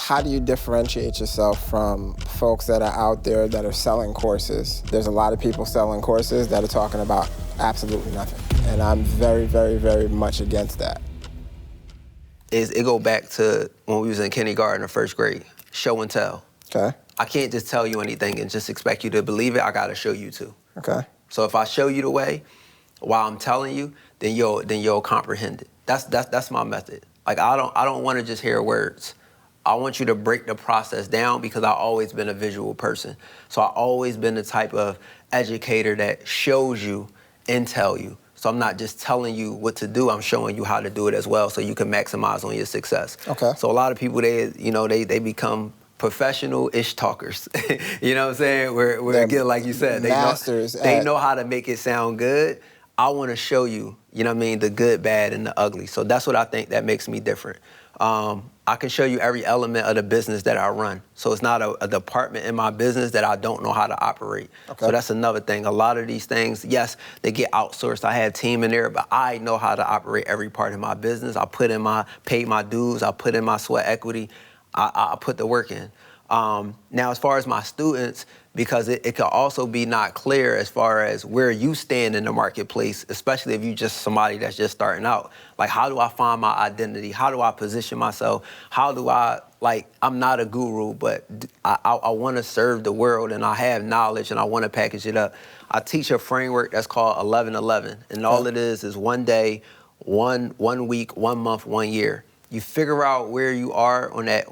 how do you differentiate yourself from folks that are out there that are selling courses? There's a lot of people selling courses that are talking about absolutely nothing. And I'm very, very, very much against that. It go back to when we was in kindergarten or first grade, show and tell. Okay. I can't just tell you anything and just expect you to believe it. I gotta show you too. Okay. So if I show you the way while I'm telling you, then you'll comprehend it. That's my method. Like I don't want to just hear words. I want you to break the process down because I've always been a visual person. So I've always been the type of educator that shows you and tell you. So I'm not just telling you what to do, I'm showing you how to do it as well so you can maximize on your success. Okay. So a lot of people, they become professional-ish talkers. You know what I'm saying? We're again, like you said, they know how to make it sound good. I want to show you, you know what I mean, the good, bad, and the ugly. So that's what I think that makes me different. I can show you every element of the business that I run. So it's not a department in my business that I don't know how to operate. Okay. So that's another thing. A lot of these things, yes, they get outsourced. I have a team in there, but I know how to operate every part of my business. I paid my dues. I put in my sweat equity. I put the work in. Now, as far as my students, because it could also be not clear as far as where you stand in the marketplace, especially if you're just somebody that's just starting out. Like, how do I find my identity? How do I position myself? How do I'm not a guru, but I want to serve the world and I have knowledge and I want to package it up. I teach a framework that's called 11-11, and all it is 1 day, one week, 1 month, 1 year. You figure out where you are on that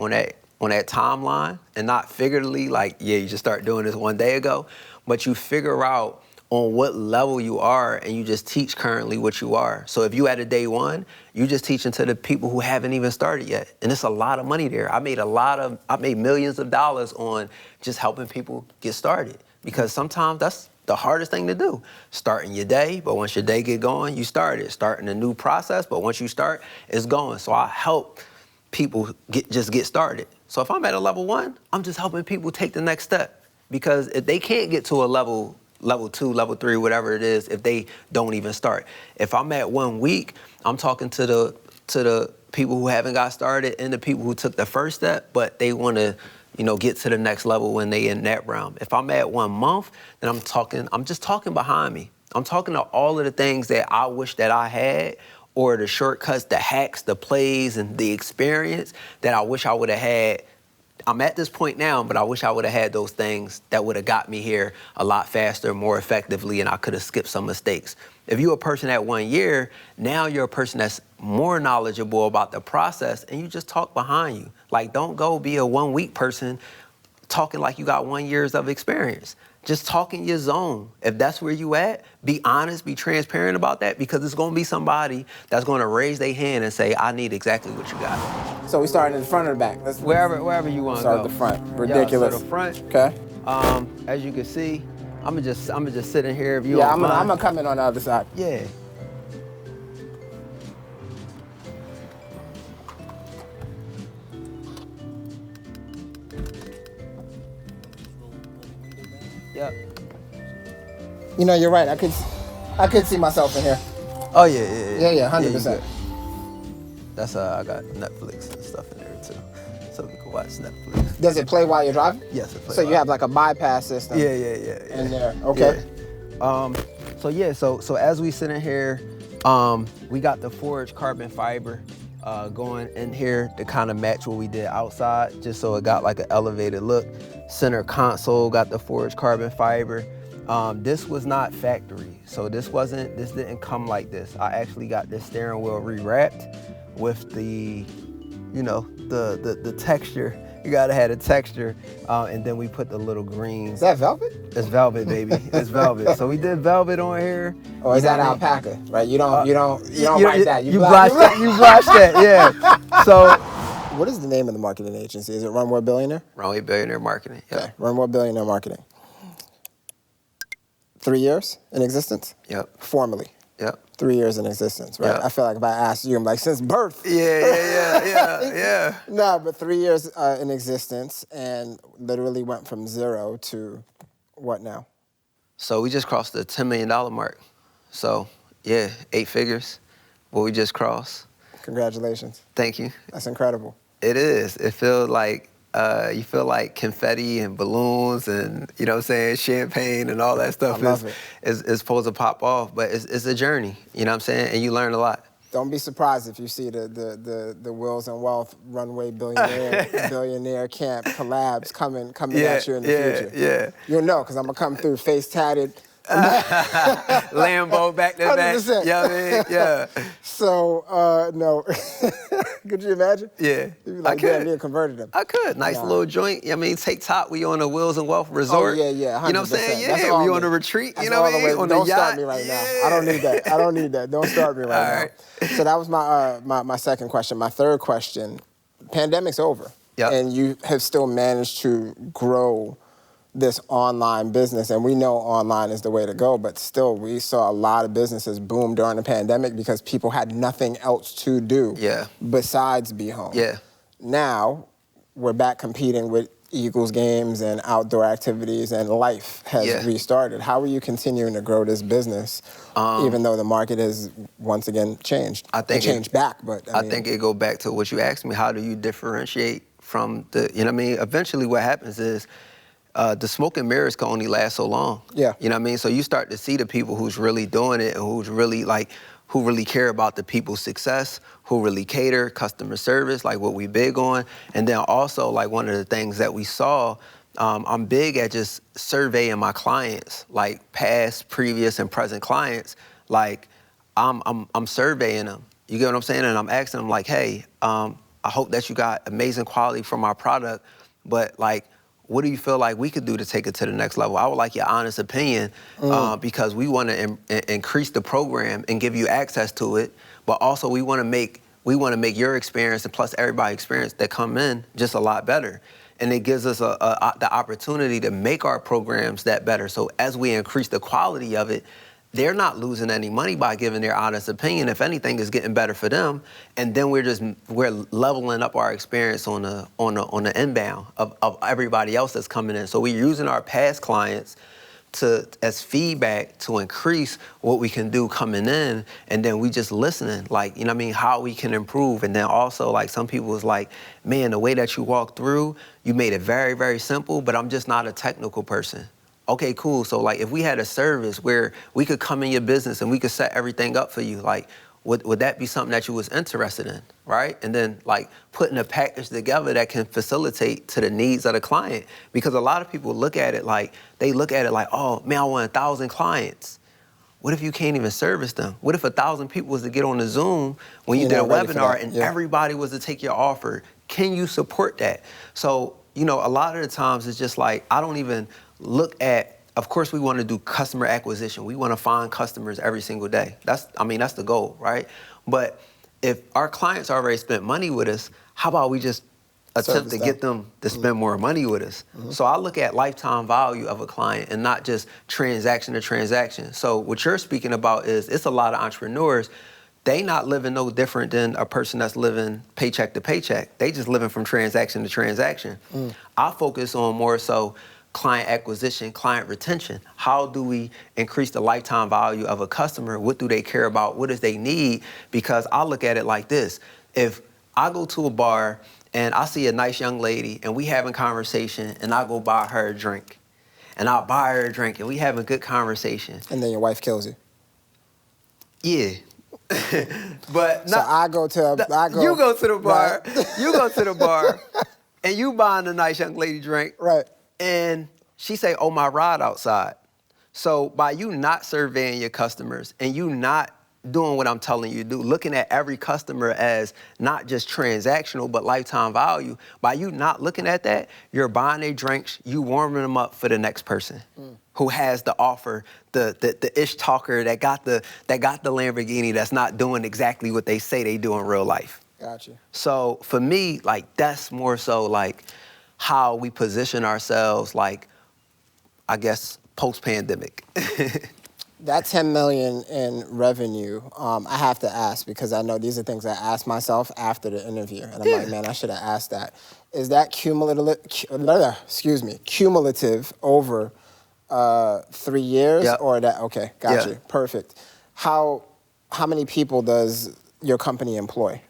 timeline, and not figuratively, you just start doing this 1 day ago, but you figure out on what level you are and you just teach currently what you are. So if you at a day one, you just teaching to the people who haven't even started yet. And it's a lot of money there. I made millions of dollars on just helping people get started, because sometimes that's the hardest thing to do. Starting your day, but once your day get going, you start it. Starting a new process, but once you start, it's going. So I help people get started. So if I'm at a level 1, I'm just helping people take the next step, because if they can't get to a level 2, level 3, whatever it is, if they don't even start. If I'm at 1 week, I'm talking to the people who haven't got started and the people who took the first step, but they want to, get to the next level when they in that realm. If I'm at 1 month, then I'm just talking behind me. I'm talking to all of the things that I wish that I had, or the shortcuts, the hacks, the plays, and the experience that I wish I would have had. I'm at this point now, but I wish I would have had those things that would have got me here a lot faster, more effectively, and I could have skipped some mistakes. If you're a person at 1 year, now you're a person that's more knowledgeable about the process, and you just talk behind you. Like, don't go be a 1 week person talking like you got 1 years of experience. Just talk in your zone. If that's where you at, be honest, be transparent about that, because it's going to be somebody that's going to raise their hand and say, I need exactly what you got. So we starting in the front or the back? Wherever you want to go. Start at the front. Ridiculous. So the front. Okay. As you can see, I'm gonna just sit in here. If you I'm gonna come in on the other side. Yeah. Yep. You're right. I could see myself in here. Oh yeah. Yeah, 100%. That's I got Netflix and stuff in there too, so we can watch Netflix. Does it play while you're driving? Yes, it plays. So you have like a bypass system. Yeah. In there. Okay. Yeah. So as we sit in here, we got the forged carbon fiber going in here to kind of match what we did outside, just so it got like an elevated look. Center console got the forged carbon fiber. This was not factory, so this didn't come like this. I actually got this steering wheel rewrapped with the texture. You gotta have the texture, and then we put the little greens. Is that velvet? It's velvet, baby. It's velvet. So we did velvet on here. Or is that alpaca? Right? You don't write that. You blush that. You blush that. Yeah. So, what is the name of the marketing agency? Is it RunwayBillionair? RunwayBillionair Marketing. Yep. Okay. RunwayBillionair Marketing. 3 years in existence? Yep. Formally? Yep. 3 years in existence, right? Yep. I feel like if I asked you, I'm like, since birth. Yeah. No, but 3 years in existence, and literally went from 0 to what now? So we just crossed the $10 million mark. So, 8 figures, what we just crossed. Congratulations. Thank you. That's incredible. It is. It feels like you feel like confetti and balloons and, you know what I'm saying, champagne and all that stuff is supposed to pop off. But it's a journey, you know what I'm saying? And you learn a lot. Don't be surprised if you see the Wills and Wealth Runway Billionaire Camp collabs coming at you in the future. Yeah. You'll know, because I'm going to come through face tatted. Lambo back to back. 100%. You know what I mean? Yeah. So, no. Could you imagine? Yeah. You'd be like, damn, you converted them. I could. Nice little joint. I mean, take top. We on a Wills and Wealth resort. Oh, yeah, 100%. You know what I'm saying? Yeah, we on a retreat. That's you know what I mean? On Don't the yacht. start me right now. I don't need that. Don't start me right now. So that was my second question. My third question, pandemic's over. Yep. And you have still managed to grow this online business, and we know online is the way to go, but still we saw a lot of businesses boom during the pandemic because people had nothing else to do besides be home. Yeah. Now we're back competing with Eagles games and outdoor activities, and life has restarted. How are you continuing to grow this business even though the market has once again changed? I think it changed back, but I mean, think it go back to what you asked me. How do you differentiate from the, you know what I mean? Eventually what happens is the smoke and mirrors can only last so long. Yeah. You know what I mean? So you start to see the people who's really doing it and who's really who really care about the people's success, who really cater, customer service, like what we big on. And then also, like, one of the things that we saw, I'm big at just surveying my clients, like past, previous, and present clients. Like, I'm surveying them. You get what I'm saying? And I'm asking them, like, hey, I hope that you got amazing quality from our product, but, like, what do you feel like we could do to take it to the next level? I would like your honest opinion because we want to increase the program and give you access to it, but also we want to make your experience and plus everybody's experience that come in just a lot better. And it gives us the opportunity to make our programs that better. So as we increase the quality of it, they're not losing any money by giving their honest opinion. If anything, it's getting better for them. And then we're leveling up our experience on the inbound of everybody else that's coming in. So we're using our past clients as feedback to increase what we can do coming in, and then we just listening, like, you know what I mean, how we can improve. And then also, like, some people was like, man, the way that you walk through, you made it very, very simple, but I'm just not a technical person. Okay, cool. So, like, if we had a service where we could come in your business and we could set everything up for you, like, would that be something that you was interested in, right? And then, like, putting a package together that can facilitate to the needs of the client. Because a lot of people look at it like, oh, man, I want 1,000 clients. What if you can't even service them? What if 1,000 people was to get on the Zoom when you did a webinar and everybody was to take your offer? Can you support that? So, you know, a lot of the times it's just like, I don't even look at, of course we want to do customer acquisition. We want to find customers every single day. That's the goal, right? But if our clients already spent money with us, how about we just attempt to get them to spend more money with us? So I look at lifetime value of a client and not just transaction to transaction. So what you're speaking about is, it's a lot of entrepreneurs, they not living no different than a person that's living paycheck to paycheck. They just living from transaction to transaction. I focus on more so client acquisition, client retention. How do we increase the lifetime value of a customer? What do they care about? What does they need? Because I look at it like this. If I go to a bar and I see a nice young lady and we having conversation and I go buy her a drink and I'll buy her a drink and we having good conversation. And then your wife kills you. Yeah. But so you go to the bar, you go to the bar and you buying a nice young lady drink. Right. And she say, oh, my ride outside. So by you not surveying your customers and you not doing what I'm telling you to do, looking at every customer as not just transactional, but lifetime value, by you not looking at that, you're buying their drinks, you warming them up for the next person who has the offer, the ish talker that got the Lamborghini that's not doing exactly what they say they do in real life. Gotcha. So for me, like, that's more so like how we position ourselves, like, I guess, post-pandemic. That 10 million in revenue, I have to ask, because I know these are things I asked myself after the interview, and I'm like, man, I should have asked that. Is that cumulative over 3 years? Yep. Or that, okay, got you, perfect. How many people does your company employ?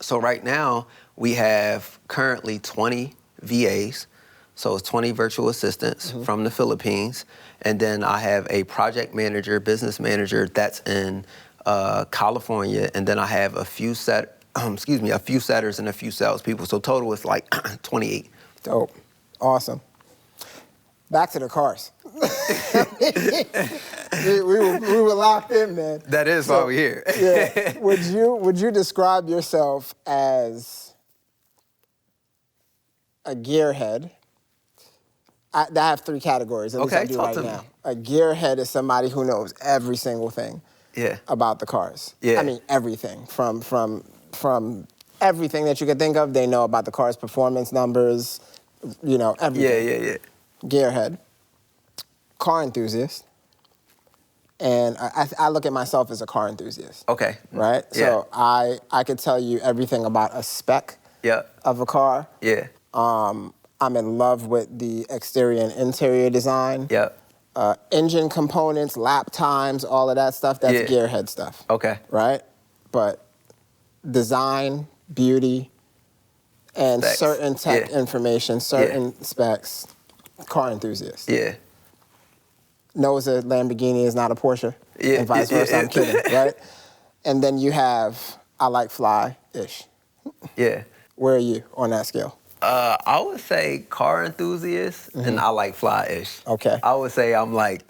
So right now, we have currently 20 VAs. So it's 20 virtual assistants from the Philippines. And then I have a project manager, business manager that's in California. And then I have a few a few setters and a few salespeople. So total is like 28. Dope. Awesome. Back to the cars. we were locked in, man. That is why we're here. Yeah. Would you describe yourself as a gearhead? I have 3 categories, at least I do right now. A gearhead is somebody who knows every single thing about the cars. Yeah. I mean, everything. From everything that you can think of, they know about the car's performance numbers, everything. Yeah. Gearhead. Car enthusiast. And I look at myself as a car enthusiast. Okay. Right? Yeah. So I could tell you everything about a spec of a car. Yeah. I'm in love with the exterior and interior design. Yep. Engine components, lap times, all of that stuff, that's gearhead stuff. Okay. Right? But design, beauty, and specs. Certain tech information, certain specs, car enthusiast. Yeah. Knows a Lamborghini is not a Porsche, and vice versa. I'm kidding, right? And then you have, I like fly-ish. Yeah. Where are you on that scale? I would say car enthusiast, and I like fly-ish. Okay. I would say I'm like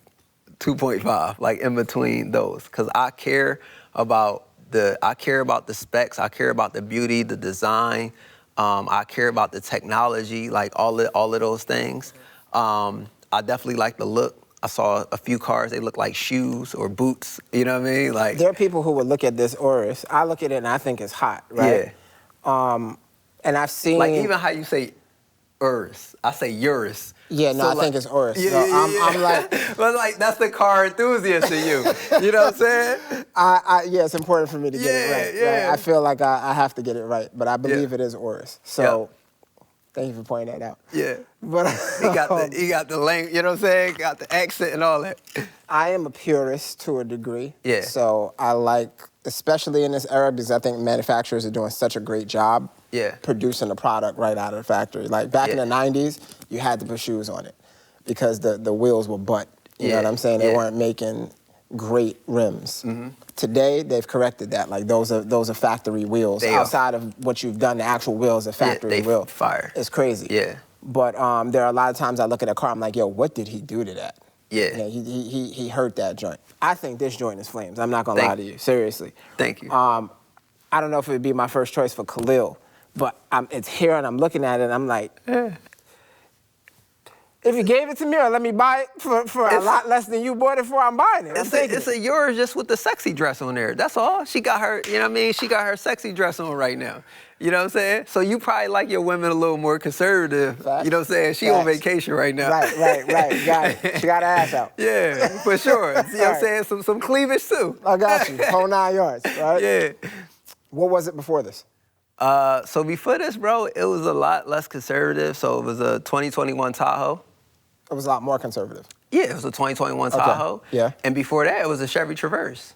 2.5, like in between those, because I care about the specs, I care about the beauty, the design, I care about the technology, like all of those things. I definitely like the look. I saw a few cars, they look like shoes or boots, you know what I mean? Like, there are people who would look at this Urus. I look at it and I think it's hot, right? Yeah. And I've seen... Like, even how you say Urus, I say Urus. Yeah, no, so I think it's Urus. Yeah, so yeah. I'm like... But like, that's the car enthusiast in you. You know what I'm saying? Yeah, it's important for me to get it right. Yeah. Right? I feel like I have to get it right, but I believe it is Urus. So, thank you for pointing that out. Yeah. But he got the language, you know what I'm saying? Got the accent and all that. I am a purist to a degree. Yeah. So I like, especially in this era, because I think manufacturers are doing such a great job producing a product right out of the factory. Like back in the 90s, you had to put shoes on it because the wheels were butt. You know what I'm saying? They weren't making great rims. Today, they've corrected that. Like those are factory wheels. Outside of what you've done, the actual wheels are factory wheel. Fire. It's crazy. Yeah. But there are a lot of times I look at a car, I'm like, yo, what did he do to that? Yeah. He hurt that joint. I think this joint is flames. I'm not gonna lie to you, seriously. Thank you. I don't know if it would be my first choice for Khalil, but it's here and I'm looking at it and I'm like, if you gave it to me or let me buy it for a lot less than you bought it for, I'm buying it. It's a yours just with the sexy dress on there. That's all. She got her, you know what I mean? She got her sexy dress on right now. You know what I'm saying? So you probably like your women a little more conservative. Facts. You know what I'm saying? She on vacation right now. Right. Got it. She got her ass out. Yeah, for sure. You know what I'm saying? Some cleavage too. I got you. Whole 9 yards, right? Yeah. What was it before this? So before this, bro, it was a lot less conservative. So it was a 2021 Tahoe. It was a lot more conservative. Yeah, it was a 2021 Tahoe. Yeah. And before that, it was a Chevy Traverse.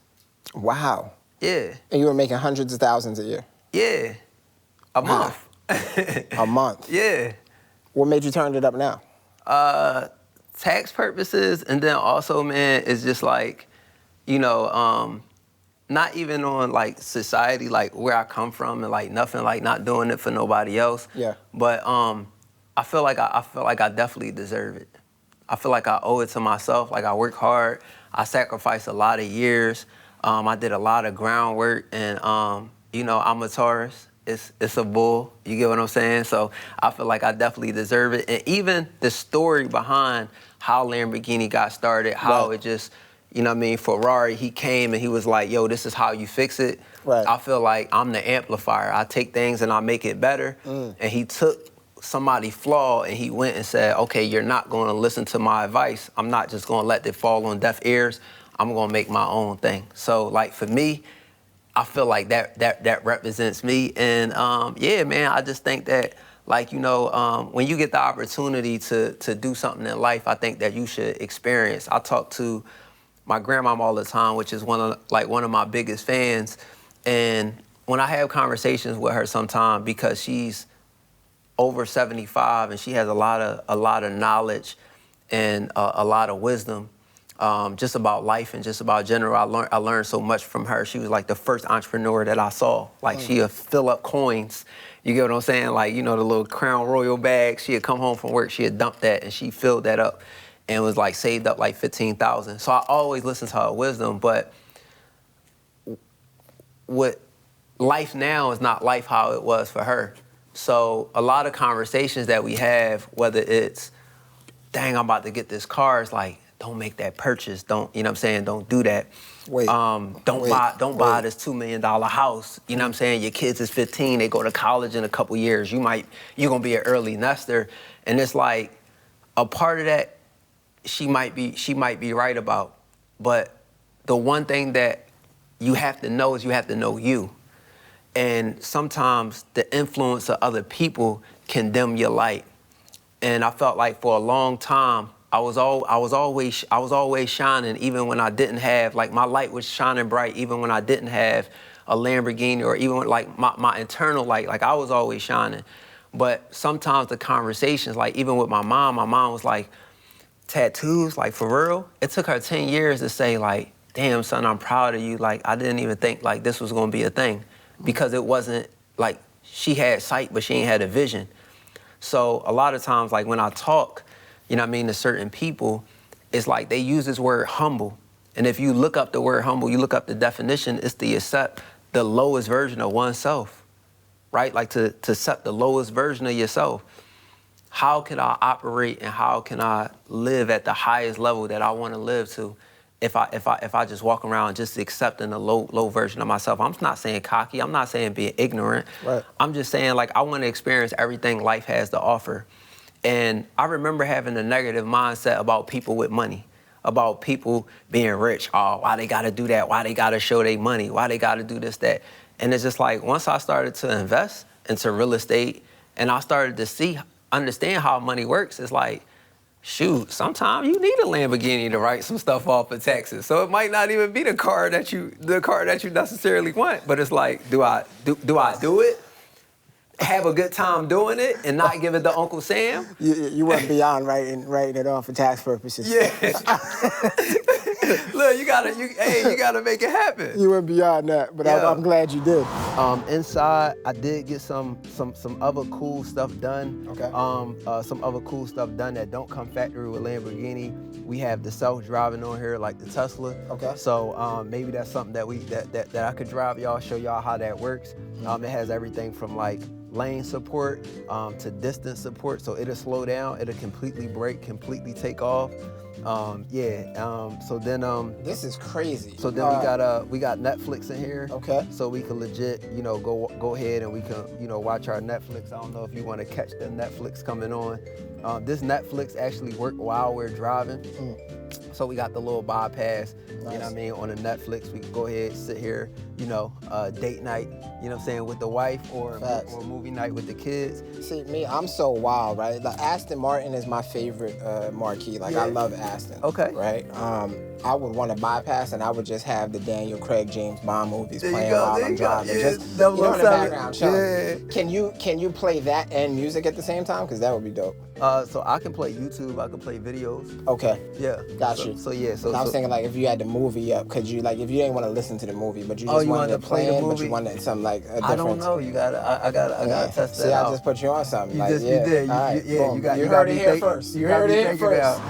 Wow. Yeah. And you were making hundreds of thousands a year? Yeah. A month. A month? Yeah. What made you turn it up now? Tax purposes, and then also, man, it's just like, you know, not even on like society, like where I come from, and like nothing, like not doing it for nobody else. Yeah. But I feel like I definitely deserve it. I feel like I owe it to myself. Like I work hard. I sacrificed a lot of years. I did a lot of groundwork, and you know, I'm a Taurus. It's a bull. You get what I'm saying? So I feel like I definitely deserve it. And even the story behind how Lamborghini got started, how it just, you know what I mean, Ferrari, he came and he was like, yo, this is how you fix it. Right. I feel like I'm the amplifier. I take things and I make it better. And he took somebody's flaw and he went and said, okay, you're not going to listen to my advice. I'm not just going to let it fall on deaf ears. I'm going to make my own thing. So like for me, I feel like that represents me. And yeah, man, I just think that, like, you know, when you get the opportunity to do something in life, I think that you should experience. I talk to my grandmom all the time, which is one of my biggest fans. And when I have conversations with her sometimes, because she's over 75 and she has a lot of knowledge and a lot of wisdom, just about life and just about general. I learned so much from her. She was like the first entrepreneur that I saw. Like she'd fill up coins. You get what I'm saying? Like, you know, the little Crown Royal bag. She'd come home from work, she'd dump that, and she filled that up and was like saved up like 15,000. So I always listen to her wisdom, but what life now is not life how it was for her. So a lot of conversations that we have, whether it's, dang, I'm about to get this car, it's like, don't make that purchase. Don't, you know what I'm saying? Don't do that. Don't buy this $2 million house. You know what I'm saying? Your kids is 15, they go to college in a couple years. You're gonna be an early nester. And it's like, a part of that she might be right about. But the one thing that you have to know is you have to know you. And sometimes the influence of other people can dim your light. And I felt like for a long time, I was always shining, even when I didn't have, like, my light was shining bright even when I didn't have a Lamborghini, or even like my internal light, like I was always shining. But sometimes the conversations, like even with my mom was like, tattoos, like for real? It took her 10 years to say like, damn son, I'm proud of you. Like I didn't even think like this was gonna be a thing, because it wasn't like, she had sight, but she ain't had a vision. So a lot of times, like when I talk, you know what I mean, to certain people, it's like they use this word humble. And if you look up the word humble, you look up the definition, it's to accept the lowest version of oneself, right? Like to accept the lowest version of yourself. How can I operate and how can I live at the highest level that I want to live to if I just walk around just accepting the low version of myself? I'm not saying cocky. I'm not saying being ignorant. Right. I'm just saying, like, I want to experience everything life has to offer. And I remember having a negative mindset about people with money, about people being rich. Oh, why they got to do that? Why they got to show their money? Why they got to do this, that? And it's just like, once I started to invest into real estate and I started to understand how money works, it's like, shoot, sometimes you need a Lamborghini to write some stuff off of taxes. So it might not even be the car that you necessarily want. But it's like, do I do it? Have a good time doing it and not give it to Uncle Sam? You went beyond writing it off for tax purposes. Yeah. Look, you gotta make it happen. You went beyond that, but yeah. I'm glad you did. Inside, I did get some other cool stuff done. Okay. Some other cool stuff done that don't come factory with Lamborghini. We have the self-driving on here, like the Tesla. Okay. So maybe that's something that I could drive y'all, show y'all how that works. It has everything from like lane support to distance support, so it'll slow down, it'll completely brake, completely take off. So then this is crazy. So then we got Netflix in here. Okay. So we can legit, go ahead and we can, watch our Netflix. I don't know if you want to catch the Netflix coming on. This Netflix actually worked while we're driving. So we got the little bypass, nice. You know what I mean, on the Netflix. We can go ahead, sit here, date night, you know what I'm saying, with the wife or movie night with the kids. See, me, I'm so wild, right? Like, Aston Martin is my favorite marquee. Like, yeah. I love Aston. Okay. Right? I would want to bypass and I would just have the Daniel Craig, James Bond movies playing while I'm driving. Yeah, just, in the background, chilling. Yeah. Can you play that and music at the same time? Because that would be dope. So I can play YouTube, I can play videos. Okay. Yeah. Got you. So yeah. I was thinking, like, if you had the movie up, could you, like, if you didn't want to listen to the movie, but you just wanted to play it, but you wanted something like a different... I don't know. You gotta. I gotta test that out. See, I just put you on something. You did. All right, you heard it here first. You heard it here first.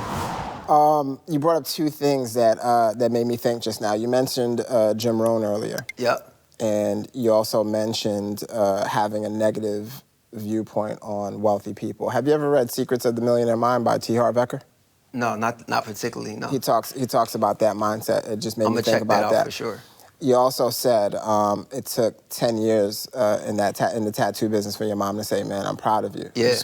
You brought up two things that made me think just now. You mentioned Jim Rohn earlier. Yep. And you also mentioned having a negative viewpoint on wealthy people. Have you ever read Secrets of the Millionaire Mind by T. Harv Eker? No, not particularly, no. He talks about that mindset. It just made me think about that. I'm gonna check that out for sure. You also said it took 10 years in the tattoo business for your mom to say, "Man, I'm proud of you." Yeah. You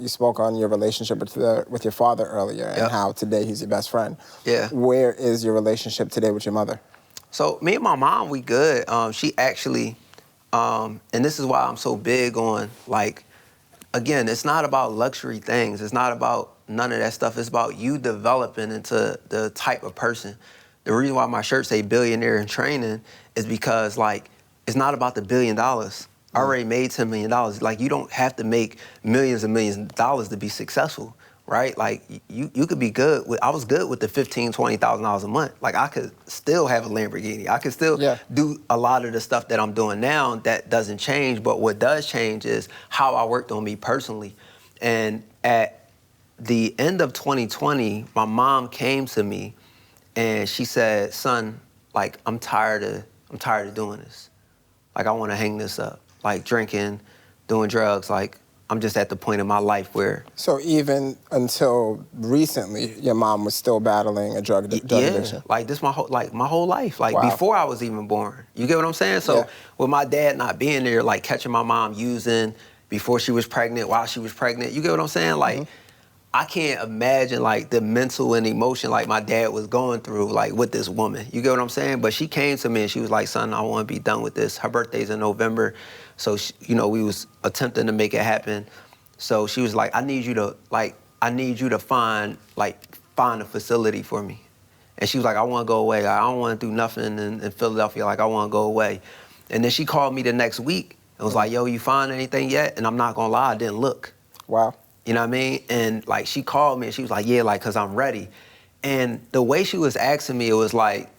spoke on your relationship with your father earlier, and how today he's your best friend. Yeah. Where is your relationship today with your mother? So me and my mom, we good. She actually, and this is why I'm so big on, like, again, it's not about luxury things. It's not about none of that stuff. It's about you developing into the type of person. The reason why my shirt say billionaire in training is because, like, it's not about the $1 billion. I already made $10 million. Like, you don't have to make millions and millions of dollars to be successful, right? Like, you could be good with, I was good with the $15,000, $20,000 a month. Like, I could still have a Lamborghini. I could still do a lot of the stuff that I'm doing now. That doesn't change, but what does change is how I worked on me personally. And at the end of 2020, my mom came to me and she said, son, like, I'm tired of doing this. Like, I want to hang this up. Like, drinking, doing drugs. Like, I'm just at the point in my life where... So even until recently, your mom was still battling a drug addiction? Like, this my whole life. Like, before I was even born. You get what I'm saying? So with my dad not being there, like, catching my mom using before she was pregnant, while she was pregnant, you get what I'm saying? Like, I can't imagine, like, the mental and emotion, like, my dad was going through, like, with this woman. You get what I'm saying? But she came to me and she was like, son, I want to be done with this. Her birthday's in November. So, you know, we was attempting to make it happen. So she was like, I need you to find a facility for me. And she was like, I want to go away. I don't want to do nothing in Philadelphia. Like, I want to go away. And then she called me the next week and was like, yo, you find anything yet? And I'm not going to lie, I didn't look. Wow. You know what I mean? And, like, she called me and she was like, yeah, like, because I'm ready. And the way she was asking me, it was like...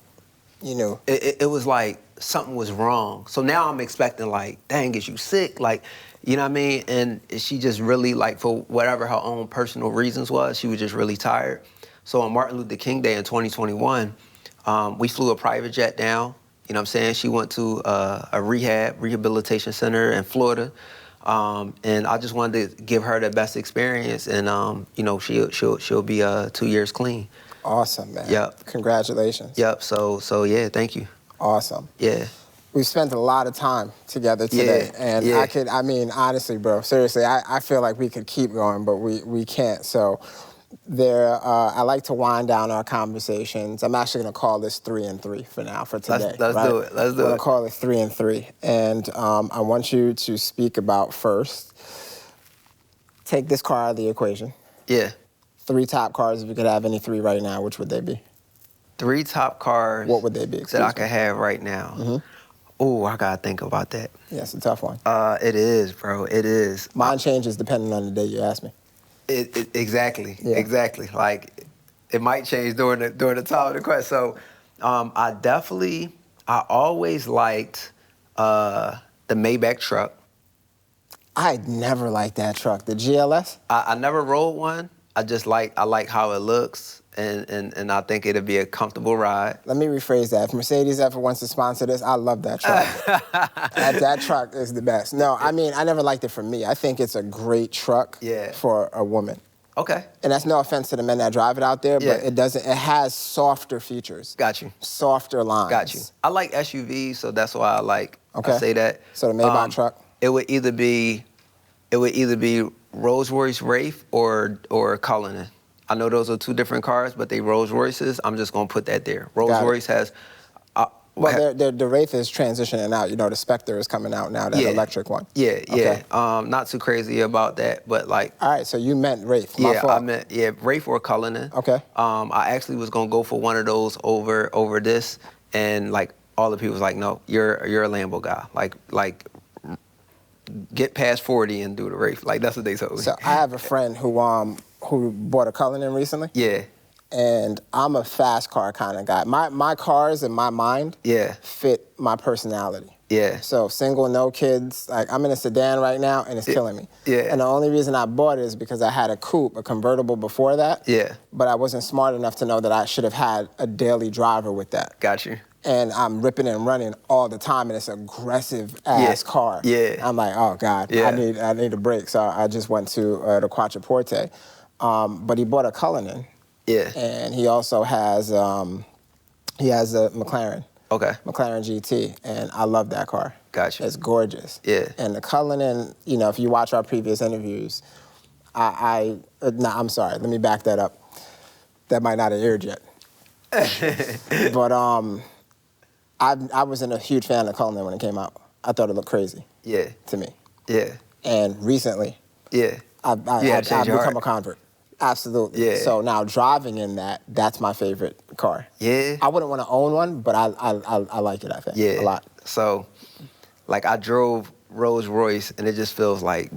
You knew. It was like something was wrong. So now I'm expecting, like, dang, is you sick? Like, you know what I mean? And she just really, like, for whatever her own personal reasons was, she was just really tired. So on Martin Luther King Day in 2021, we flew a private jet down. You know what I'm saying? She went to a rehabilitation center in Florida. And I just wanted to give her the best experience, and you know, she'll be 2 years clean. Awesome, man. Yep. Congratulations. Yep. So yeah, thank you. Awesome. Yeah. We've spent a lot of time together today, and I mean, honestly, bro, seriously, I feel like we could keep going, but we can't. So I like to wind down our conversations. I'm actually going to call this 3 and 3 for now, for today. Let's do it. I'm going to call it 3 and 3. And I want you to speak about first, take this car out of the equation. Yeah. 3 top cars, if you could have any 3 right now, which would they be? 3 top cars. What would they be? That I could have right now. Oh, I got to think about that. Yeah, it's a tough one. It is, bro. It is. Mine changes depending on the day you ask me. Exactly. Yeah. Exactly. Like, it might change during the time of the question. So, I always liked the Maybach truck. I never liked that truck. The GLS? I never rode one. I like how it looks, and I think it'll be a comfortable ride. Let me rephrase that. If Mercedes ever wants to sponsor this, I love that truck. that truck is the best. No, I mean, I never liked it for me. I think it's a great truck for a woman. Okay. And that's no offense to the men that drive it out there, but it has softer features. Got you. Softer lines. Got you. I like SUVs, so that's why I say that. So the Maybach truck? It would either be Rolls-Royce Wraith or Cullinan. I know those are 2 different cars, but they Rolls-Royces. I'm just going to put that there. Rolls-Royce has... the Wraith is transitioning out. You know, the Spectre is coming out now, that electric one. Yeah, okay. Not too crazy about that, but like... All right, so you meant Wraith. My fault. I meant, Wraith or Cullinan. Okay. I actually was going to go for one of those over this, and like all the people was like, no, you're a Lambo guy. Like get past 40 and do the Wraith. Like, that's what they told me. So I have a friend who bought a Cullinan recently. Yeah. And I'm a fast car kind of guy. My cars in my mind fit my personality. Yeah. So single, no kids. Like, I'm in a sedan right now, and it's killing me. Yeah. And the only reason I bought it is because I had a coupe, a convertible before that. Yeah. But I wasn't smart enough to know that I should have had a daily driver with that. Got you. And I'm ripping and running all the time, and it's an aggressive-ass car. Yeah. I'm like, oh, God, I need a break. So I just went to the Quattroporte. But he bought a Cullinan. Yeah. And he also has a McLaren. Okay. McLaren GT, and I love that car. Gotcha. It's gorgeous. Yeah. And the Cullinan, you know, if you watch our previous interviews, I'm sorry, let me back that up. That might not have aired yet. But I wasn't a huge fan of Cullinan when it came out. I thought it looked crazy. Yeah. To me. Yeah. And recently, I've become a convert. Absolutely. Yeah. So now driving in that's my favorite car. Yeah. I wouldn't want to own one, but I like it, I think, a lot. So Like I drove Rolls Royce and it just feels like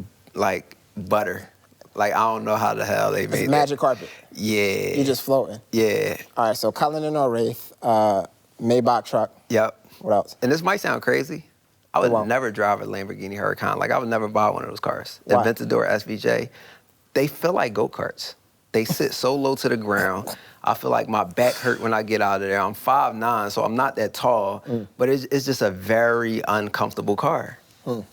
butter. Like I don't know how the hell they made it. It's magic carpet. Yeah. You're just floating. Yeah. All right, so Cullinan or Wraith, Maybach truck. Yep. What else? And this might sound crazy. I would never drive a Lamborghini Huracan. Like I would never buy one of those cars. Why? Aventador SVJ, they feel like go-karts. They sit so low to the ground. I feel like my back hurt when I get out of there. I'm 5'9", so I'm not that tall, but it's just a very uncomfortable car.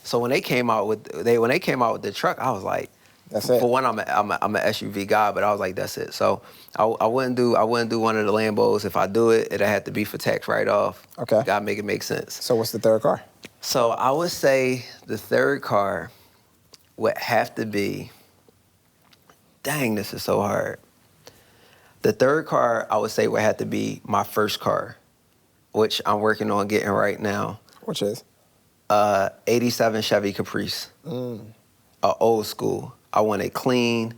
So when they came out with the truck, I was like, that's it. For one, I'm an SUV guy, but I was like, that's it. So I wouldn't do one of the Lambos. If I do it, it'd have to be for tax write-off. Okay. Gotta make it make sense. So what's the third car? So I would say the third car would have to be, dang, this is so hard. The third car I would say would have to be my first car, which I'm working on getting right now. Which is? 87 Chevy Caprice. Old school. I want it clean,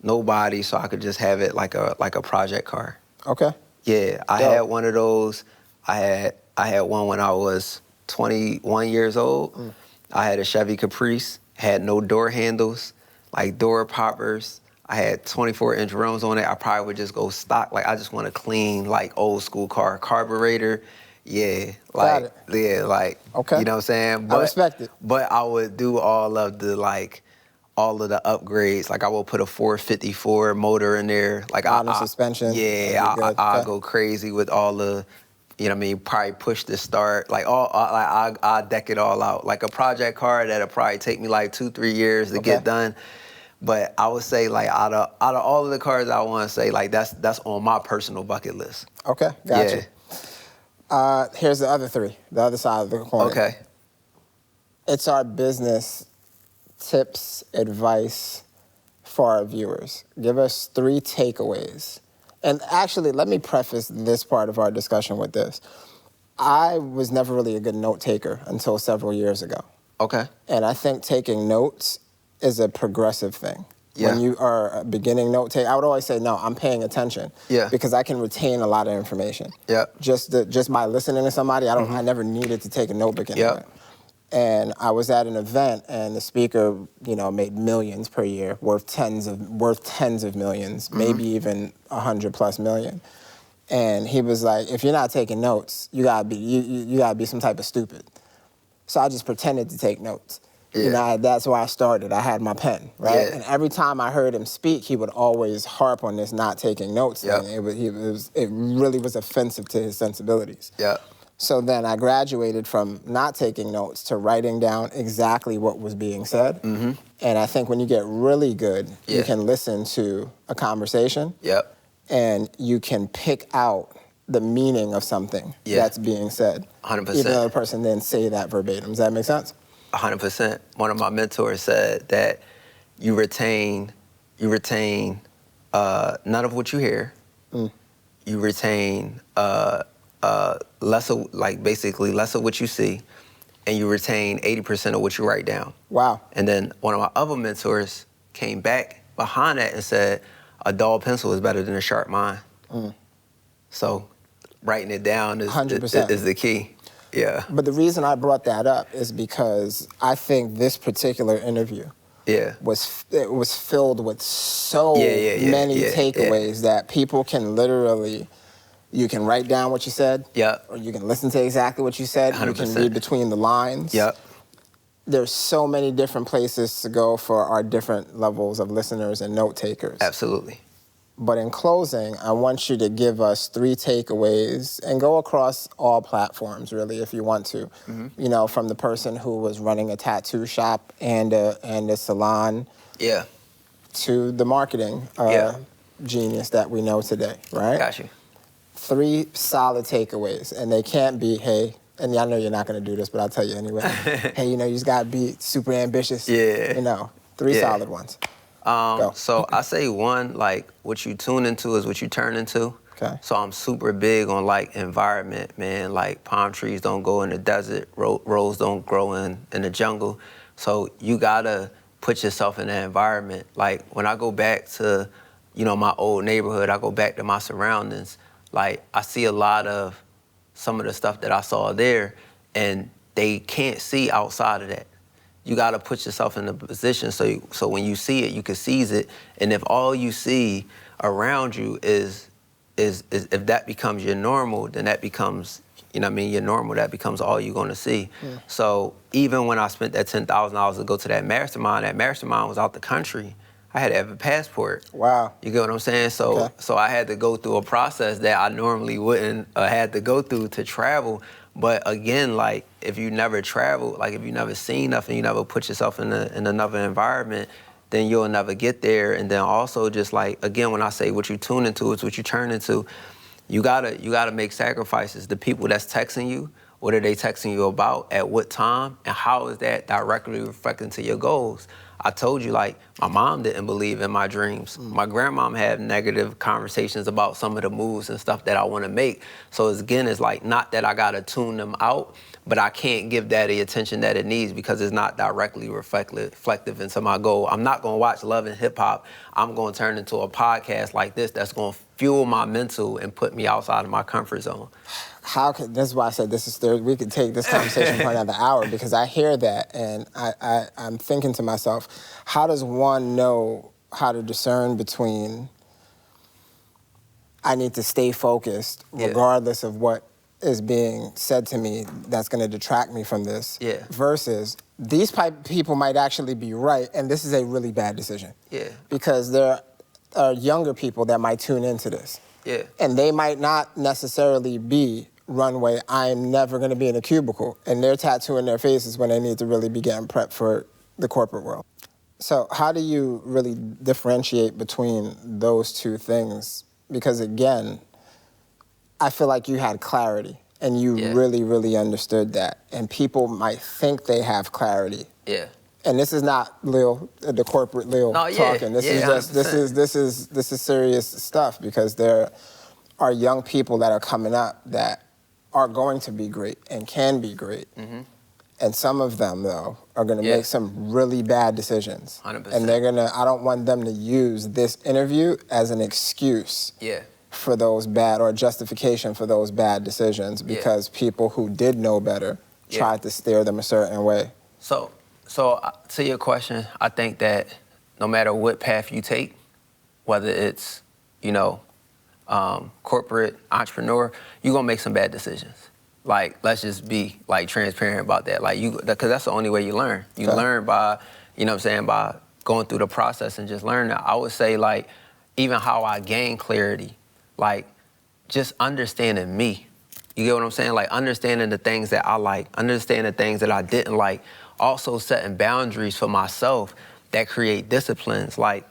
no body, so I could just have it like a project car. Okay. Yeah, I had one of those. I had one when I was 21 years old. I had a Chevy Caprice, had no door handles, like door poppers. I had 24-inch rims on it. I probably would just go stock. Like I just want a clean, like old school car. Carburetor, yeah, like yeah, like okay. You know what I'm saying? I respect it. But I would do all of the upgrades. Like I will put a 454 motor in there. Like I suspension. Yeah, I'll go crazy with all the, you know what I mean, probably push to start. Like I'll deck it all out. Like a project car that'll probably take me like 2-3 years to get done. But I would say like out of all of the cars, I want to say like that's on my personal bucket list. Okay, gotcha. Here's the other three, the other side of the coin. Okay. It's our business tips, advice for our viewers. Give us 3 takeaways. And actually, let me preface this part of our discussion with this. I was never really a good note taker until several years ago. Okay. And I think taking notes is a progressive thing. Yeah. When you are a beginning note taker, I would always say, no, I'm paying attention. Yeah. Because I can retain a lot of information. Yeah. Just by listening to somebody, I never needed to take a notebook anywhere. Yep. And I was at an event, and the speaker, made millions per year, worth tens of millions, maybe even 100+ million. And he was like, "If you're not taking notes, you gotta be some type of stupid." So I just pretended to take notes. Yeah. That's where I started. I had my pen, right? Yeah. And every time I heard him speak, he would always harp on this not taking notes thing. It really was offensive to his sensibilities. Yeah. So then I graduated from not taking notes to writing down exactly what was being said. And I think when you get really good, you can listen to a conversation. Yep. And you can pick out the meaning of something that's being said. 100%. Even though the person didn't say that verbatim. Does that make sense? 100%. One of my mentors said that you retain none of what you hear. You retain less of what you see, and you retain 80% of what you write down. Wow. And then one of my other mentors came back behind that and said, a dull pencil is better than a sharp mind. So writing it down is 100%. is the key. Yeah. But the reason I brought that up is because I think this particular interview was filled with so many takeaways that people can literally, you can write down what you said, or you can listen to exactly what you said, 100%. you can read between the lines. There's so many different places to go for our different levels of listeners and note takers. Absolutely. But in closing, I want you to give us 3 takeaways and go across all platforms, really, if you want to. From the person who was running a tattoo shop and a salon to the marketing genius that we know today, right? Got you. 3 solid takeaways, and they can't be, hey, and I know you're not going to do this, but I'll tell you anyway. Hey, you just got to be super ambitious. 3 solid ones. So I say 1, like what you tune into is what you turn into. Okay. So I'm super big on like environment, man. Like palm trees don't go in the desert, rose don't grow in the jungle. So you gotta put yourself in that environment. Like when I go back to, my old neighborhood, I go back to my surroundings. Like I see a lot of some of the stuff that I saw there, and they can't see outside of that. You got to put yourself in a position so when you see it, you can seize it. And if all you see around you is if that becomes your normal, then that becomes, you know what I mean, your normal. That becomes all you're going to see. Yeah. So even when I spent that $10,000 to go to that mastermind was out the country. I had to have a passport. Wow. You get what I'm saying? So I had to go through a process that I normally wouldn't had to go through to travel. But again, like, if you never travel, like if you never seen nothing, you never put yourself in another environment, then you'll never get there. And then also just like, again, when I say what you tune into is what you turn into, you gotta make sacrifices. The people that's texting you, what are they texting you about, at what time, and how is that directly reflecting to your goals? I told you, like, my mom didn't believe in my dreams. My grandmom had negative conversations about some of the moves and stuff that I want to make. So it's like, not that I got to tune them out, but I can't give that the attention that it needs because it's not directly reflective into my goal. I'm not going to watch Love and Hip Hop. I'm going to turn into a podcast like this that's going to fuel my mental and put me outside of my comfort zone. This is why I said we could take this conversation for another hour, because I hear that and I'm thinking to myself, how does one know how to discern between I need to stay focused regardless of what is being said to me that's going to detract me from this versus these people might actually be right and this is a really bad decision. Yeah. Because there are younger people that might tune into this. Yeah. And they might not necessarily be Runway, I'm never going to be in a cubicle, and they're tattooing their faces when they need to really be getting prepped for the corporate world. So how do you really differentiate between those two things? Because again, I feel like you had clarity and you really, really understood that. And people might think they have clarity. Yeah. And this is not Lil, the corporate Lil talking. This is just this is serious stuff, because there are young people that are coming up that are going to be great and can be great. Mm-hmm. And some of them, though, are going to make some really bad decisions. 100%. And I don't want them to use this interview as an excuse for those bad, or justification for those bad decisions, because people who did know better tried to steer them a certain way. So to your question, I think that no matter what path you take, whether it's, corporate, entrepreneur, you're gonna make some bad decisions. Like, let's just be like transparent about that. Like, because that's the only way you learn. You learn by, by going through the process and just learning. I would say, like, even how I gain clarity, like, just understanding me. You get what I'm saying? Like, understanding the things that I like, understanding the things that I didn't like, also setting boundaries for myself that create disciplines. Like,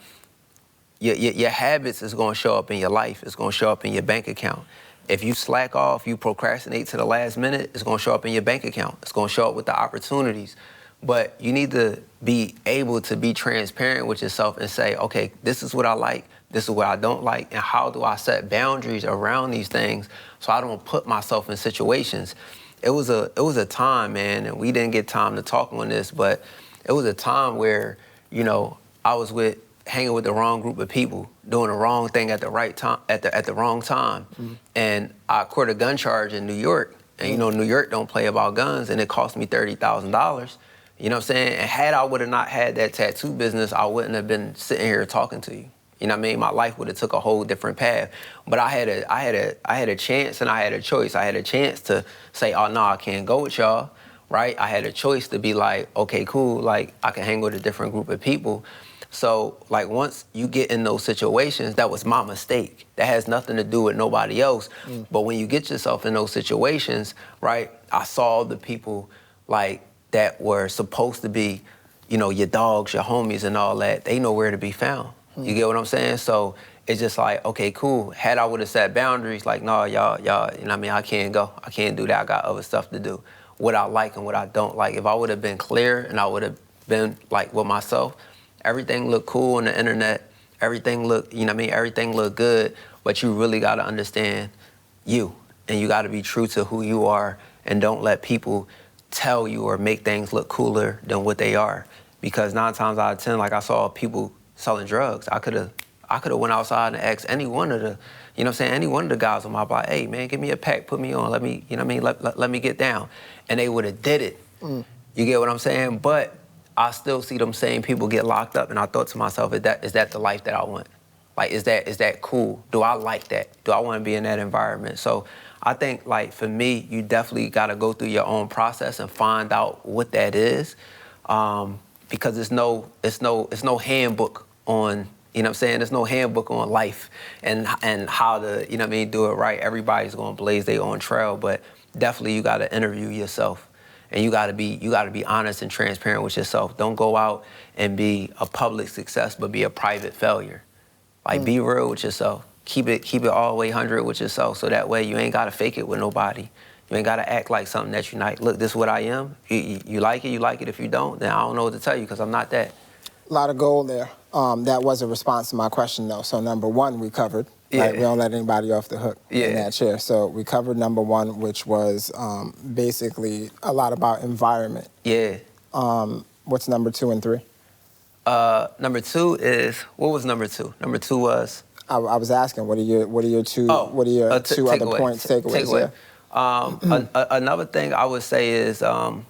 your habits is going to show up in your life. It's going to show up in your bank account. If you slack off, you procrastinate to the last minute, it's going to show up in your bank account. It's going to show up with the opportunities. But you need to be able to be transparent with yourself and say, okay, this is what I like, this is what I don't like, and how do I set boundaries around these things so I don't put myself in situations. It was a time, man, and we didn't get time to talk on this, but it was a time where, I was hanging with the wrong group of people, doing the wrong thing at the right time, at the wrong time. Mm-hmm. And I caught a gun charge in New York. And New York don't play about guns, and it cost me $30,000. You know what I'm saying? And had I would have not had that tattoo business, I wouldn't have been sitting here talking to you. You know what I mean? My life would have took a whole different path. But I had a chance and I had a choice. I had a chance to say, oh no, I can't go with y'all, right? I had a choice to be like, okay, cool, like I can hang with a different group of people. So, like, once you get in those situations, that was my mistake. That has nothing to do with nobody else. Mm. But when you get yourself in those situations, right, I saw the people, like, that were supposed to be, your dogs, your homies and all that. They know where to be found. Mm. You get what I'm saying? So it's just like, okay, cool. Had I would have set boundaries, like, no, y'all, I can't go. I can't do that. I got other stuff to do. What I like and what I don't like. If I would have been clear and I would have been, like, with myself, everything looked cool on the internet. Everything looked, everything looked good, but you really got to understand you, and you got to be true to who you are, and don't let people tell you or make things look cooler than what they are. Because 9 times out of 10, like, I saw people selling drugs. I could have went outside and asked any one of the, any one of the guys on my block, hey man, give me a pack, put me on, let me, let me get down. And they would have did it. You get what I'm saying? But I still see them same people get locked up, and I thought to myself, is that the life that I want? Like, is that cool? Do I like that? Do I want to be in that environment? So I think, like, for me, you definitely got to go through your own process and find out what that is, because it's no handbook on, you know what I'm saying? There's no handbook on life and how to, you know what I mean, do it right. Everybody's going to blaze their own trail, but definitely you got to interview yourself. And you gotta be honest and transparent with yourself. Don't go out and be a public success, but be a private failure. Like, be real with yourself. Keep it all the way 100 with yourself, so that way you ain't gotta fake it with nobody. You ain't gotta act like something that you're not. Look, this is what I am. You like it, you like it. If you don't, then I don't know what to tell you, because I'm not that. A lot of gold there. That was a response to my question, though. So number one, we covered. Yeah. Right? We don't let anybody off the hook in that chair. So we covered number one, which was basically a lot about environment. Yeah. What's number 2 and 3? Number 2 is, what was number 2? Number 2 was? I was asking, what are your two other points, takeaways? Another thing I would say is, I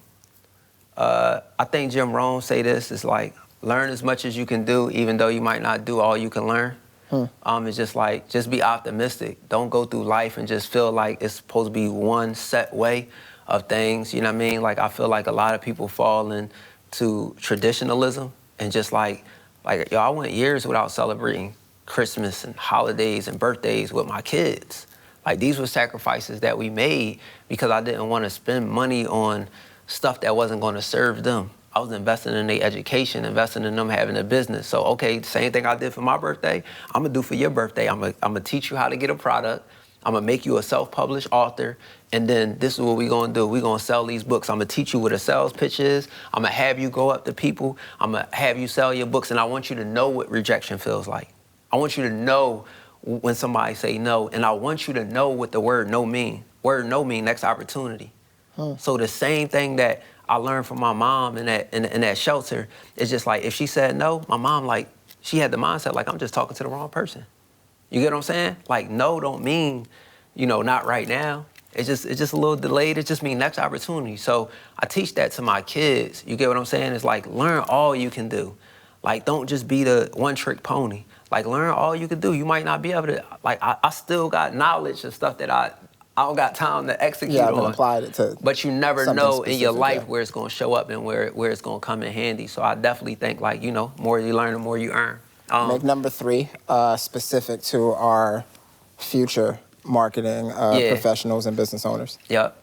think Jim Rohn say this, is like, learn as much as you can do, even though you might not do all you can learn. It's just like, just be optimistic. Don't go through life and just feel like it's supposed to be one set way of things, you know what I mean? Like, I feel like a lot of people fall into traditionalism and just like, yo, I went years without celebrating Christmas and holidays and birthdays with my kids. Like, these were sacrifices that we made because I didn't want to spend money on stuff that wasn't going to serve them. I was investing in their education, investing in them having a business. So, okay, same thing I did for my birthday, I'm gonna do for your birthday. I'm gonna teach you how to get a product. I'm gonna make you a self-published author. And then this is what we're gonna do. We're gonna sell these books. I'm gonna teach you what a sales pitch is. I'm gonna have you go up to people. I'm gonna have you sell your books. And I want you to know what rejection feels like. I want you to know when somebody say no. And I want you to know what the word no mean. Word no mean next opportunity. So the same thing that I learned from my mom in that shelter is just like, if she said no, my mom, like, she had the mindset like, I'm just talking to the wrong person. You get what I'm saying? Like, no don't mean, you know, not right now. It's just a little delayed. It just means next opportunity. So I teach that to my kids. You get what I'm saying? It's like, learn all you can do. Like, don't just be the one-trick pony. Like, learn all you can do. You might not be able to, like, I still got knowledge and stuff that I don't got time to execute on. Applied it to, but you never know in your life where it's going to show up and where it's going to come in handy. So I definitely think, like, you know, more you learn, the more you earn. Make number 3 specific to our future marketing professionals and business owners. Yep.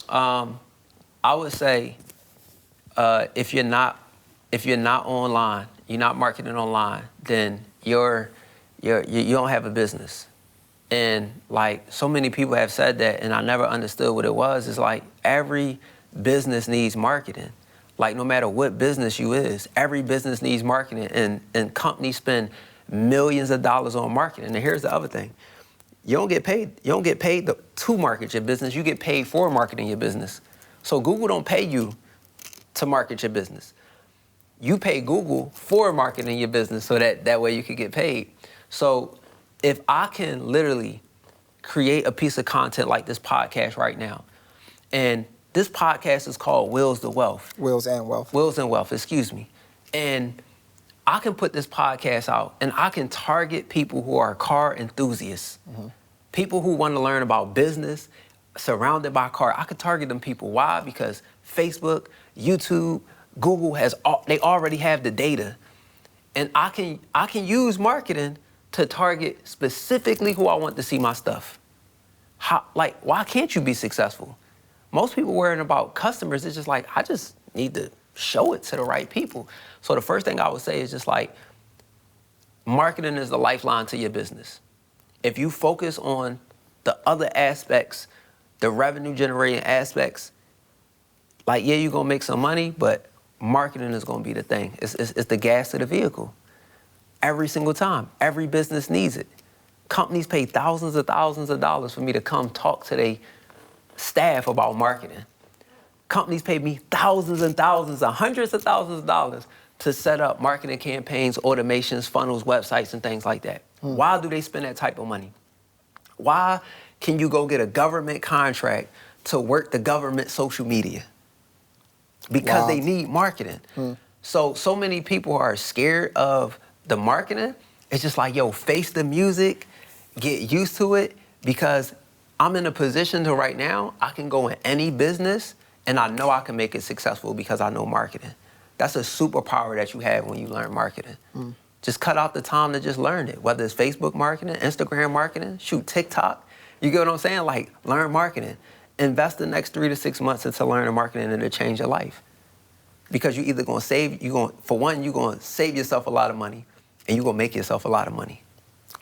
I would say if you're not online, you're not marketing online, then you don't have a business. And, like, so many people have said that, and I never understood what it was. It's like, every business needs marketing. Like, no matter what business you is, every business needs marketing, and companies spend millions of dollars on marketing. And here's the other thing. You don't get paid to market your business. You get paid for marketing your business. So Google don't pay you to market your business. You pay Google for marketing your business so that way you can get paid. So if I can literally create a piece of content like this podcast right now, and this podcast is called Wills to Wealth. Wills and Wealth. Wills and Wealth, excuse me. And I can put this podcast out, and I can target people who are car enthusiasts, people who want to learn about business, surrounded by car. I could target them people. Why? Because Facebook, YouTube, Google they already have the data. And I can use marketing to target specifically who I want to see my stuff. Why can't you be successful? Most people worrying about customers, it's just like, I just need to show it to the right people. So the first thing I would say is just like, marketing is the lifeline to your business. If you focus on the other aspects, the revenue generating aspects, like, yeah, you're gonna make some money, but marketing is gonna be the thing. It's the gas of the vehicle. Every single time. Every business needs it. Companies pay thousands of dollars for me to come talk to their staff about marketing. Companies pay me thousands and thousands, hundreds of thousands of dollars to set up marketing campaigns, automations, funnels, websites, and things like that. Why do they spend that type of money? Why can you go get a government contract to work the government social media? because they need marketing. So many people are scared of the marketing. It's just like, yo, face the music, get used to it, because I'm in a position to right now, I can go in any business and I know I can make it successful because I know marketing. That's a superpower that you have when you learn marketing. Just cut out the time to just learn it, whether it's Facebook marketing, Instagram marketing, shoot, TikTok. You get what I'm saying? Like, learn marketing. Invest the next 3 to 6 months into learning marketing and it'll change your life. Because you're either gonna for one, you're gonna save yourself a lot of money and you're gonna make yourself a lot of money.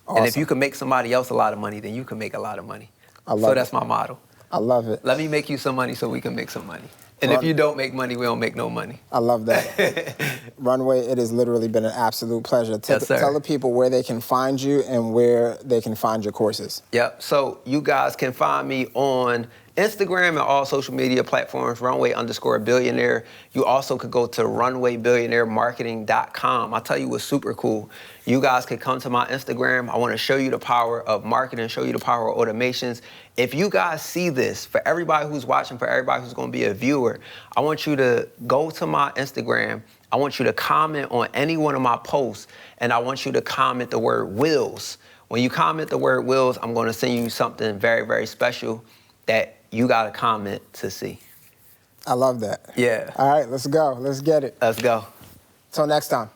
Awesome. And if you can make somebody else a lot of money, then you can make a lot of money. So that's my motto. I love it. Let me make you some money so we can make some money. And if you don't make money, we don't make no money. I love that. Runway, it has literally been an absolute pleasure. Yes, sir. Tell the people where they can find you and where they can find your courses. Yep. So you guys can find me on Instagram and all social media platforms, Runway_billionaire. You also could go to RunwayBillionaireMarketing.com. I'll tell you what's super cool. You guys could come to my Instagram. I want to show you the power of marketing, show you the power of automations. If you guys see this, for everybody who's watching, for everybody who's going to be a viewer, I want you to go to my Instagram. I want you to comment on any one of my posts, and I want you to comment the word wills. When you comment the word wills, I'm going to send you something very, very special that you got to comment to see. I love that. Yeah. All right, let's go. Let's get it. Let's go. Till next time.